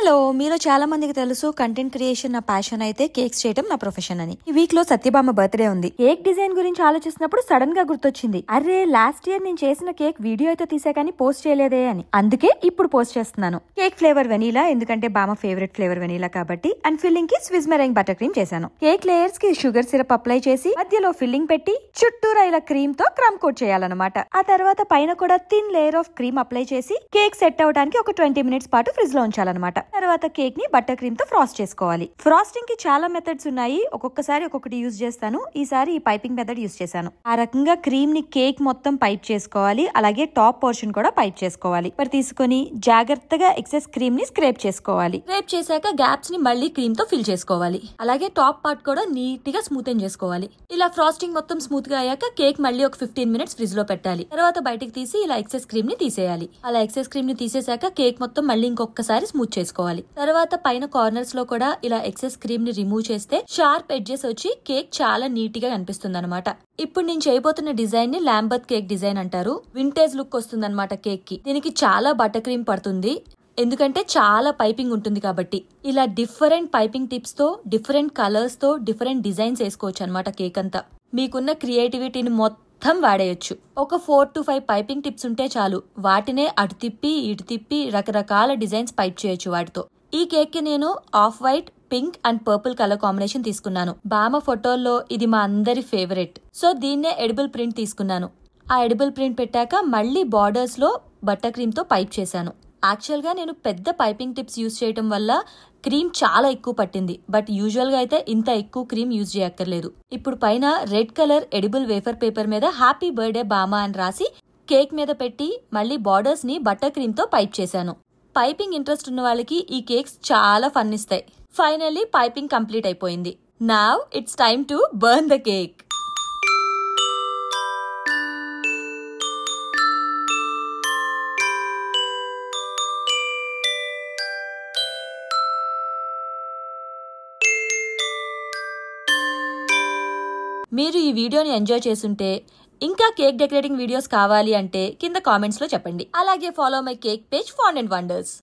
Hello, మీలో చాలా మందికి తెలుసు కంటెంట్ క్రియేషన్ నా ప్యాషన్ అయితే కేక్స్ చేయడం నా ప్రొఫెషన్ అని. ఈ వీక్ లో సత్యభామ బర్త్డే ఉంది. కేక్ డిజైన్ గురించి ఆలోచిస్తున్నప్పుడు సడన్ గా గుర్తొచ్చింది, అరే లాస్ట్ ఇయర్ నేను చేసిన కేక్ వీడియో అయితే తీసా కానీ పోస్ట్ చేయలేదే అని. అందుకే ఇప్పుడు పోస్ట్ చేస్తున్నాను. కేక్ ఫ్లేవర్ వెనీలా, ఎందుకంటే బామ ఫేవరెట్ ఫ్లేవర్ వెనీలా కాబట్టి. అండ్ ఫిల్లింగ్ కి స్విస్ మెరైన్ బటర్ క్రీమ్ చేశాను. కేక్ లేయర్స్ కి షుగర్ సిరప్ అప్లై చేసి మధ్యలో ఫిల్లింగ్ పెట్టి చుట్టూరా ఇలా క్రీమ్ తో క్రమ్ కోట్ చేయాలన్నమాట. ఆ తర్వాత పైన కూడా thin layer of cream apply చేసి కేక్ సెట్ అవడానికి ఒక 20 minutes పాటు ఫ్రిడ్జ్ లో ఉంచాలన్నమాట. తర్వాత కేక్ ని బటర్ క్రీమ్ తో ఫ్రాస్ట్ చేసుకోవాలి. ఫ్రాస్టింగ్ కి చాలా మెథడ్స్ ఉన్నాయి, ఒక్కొక్కసారి ఒక్కొక్కటి యూజ్ చేస్తాను. ఈసారి ఈ పైపింగ్ మెథడ్ యూజ్ చేశాను. ఆ రకంగా క్రీమ్ ని కేక్ మొత్తం పైప్ చేసుకోవాలి, అలాగే టాప్ పోర్షన్ కూడా పైప్ చేసుకోవాలి. మరి తీసుకొని జాగ్రత్తగా ఎక్సెస్ క్రీమ్ ని స్క్రేప్ చేసుకోవాలి. స్క్రేప్ చేశాక గ్యాప్స్ ని మళ్ళీ క్రీమ్ తో ఫిల్ చేసుకోవాలి. అలాగే టాప్ పార్ట్ కూడా నీట్ గా స్మూతెన్ చేసుకోవాలి. ఇలా ఫ్రాస్టింగ్ మొత్తం స్మూత్ గా అయ్యాక కేక్ మళ్ళీ ఒక 15 minutes ఫ్రిడ్జ్ లో పెట్టాలి. తర్వాత బయటికి తీసి ఇలా ఎక్సెస్ క్రీమ్ ని తీసేయాలి. అలా ఎక్సెస్ క్రీమ్ ని తీసేశాక కేక్ మొత్తం మళ్ళీ ఇంకొకసారి స్మూత్ చేసుకోవాలి. తర్వాత పైన కార్నర్స్ లో కూడా ఇలా ఎక్సెస్ క్రీమ్ ని రిమూవ్ చేస్తే షార్ప్ ఎడ్జెస్ వచ్చి కేక్ చాలా నీట్ గా కనిపిస్తుంది అనమాట. ఇప్పుడు నేను చేయబోతున్న డిజైన్ ని లాంబర్త్ కేక్ డిజైన్ అంటారు. వింటేజ్ లుక్ వస్తుంది అనమాట కేక్ కి. దీనికి చాలా బటర్ క్రీమ్ పడుతుంది, ఎందుకంటే చాలా పైపింగ్ ఉంటుంది కాబట్టి. ఇలా డిఫరెంట్ పైపింగ్ టిప్స్ తో, డిఫరెంట్ కలర్స్ తో, డిఫరెంట్ డిజైన్స్ వేసుకోవచ్చు అనమాట. కేక్ అంతా మీకున్న క్రియేటివిటీని మొత్తం వాడేయచ్చు. ఒక 4 to 5 పైపింగ్ టిప్స్ ఉంటే చాలు, వాటినే అటు తిప్పి ఇటు తిప్పి రకరకాల డిజైన్స్ పైప్ చేయొచ్చు వాటితో. ఈ కేక్ కి నేను off white, pink and purple colour combination తీసుకున్నాను. బామ ఫోటోల్లో ఇది మా అందరి ఫేవరెట్, సో దీన్నే ఎడిబుల్ ప్రింట్ తీసుకున్నాను. ఆ ఎడిబుల్ ప్రింట్ పెట్టాక మళ్ళీ బార్డర్స్ లో బటర్ క్రీమ్ తో పైప్ చేశాను. యాక్చువల్ గా నేను పెద్ద పైపింగ్ టిప్స్ యూజ్ చేయడం వల్ల క్రీమ్ చాలా ఎక్కువ పట్టింది, బట్ యూజువల్ గా అయితే ఇంత ఎక్కువ క్రీమ్ యూజ్ చేయక్కర్లేదు. ఇప్పుడు పైన red colour edible wafer paper మీద హ్యాపీ బర్త్డే బామా అని రాసి కేక్ మీద పెట్టి మళ్ళీ బార్డర్స్ ని బటర్ క్రీమ్ తో పైప్ చేశాను. పైపింగ్ ఇంట్రెస్ట్ ఉన్న వాళ్ళకి ఈ కేక్స్ చాలా ఫన్ ఇస్తాయి. ఫైనల్లీ పైపింగ్ కంప్లీట్ అయిపోయింది. Now it's time to burn the cake. మీరు ఈ వీడియోని ఎంజాయ్ చేసుంటే, ఇంకా కేక్ డెకరేటింగ్ వీడియోస్ కావాలి అంటే కింద కామెంట్స్ లో చెప్పండి. అలాగే follow my cake page fond and wonders.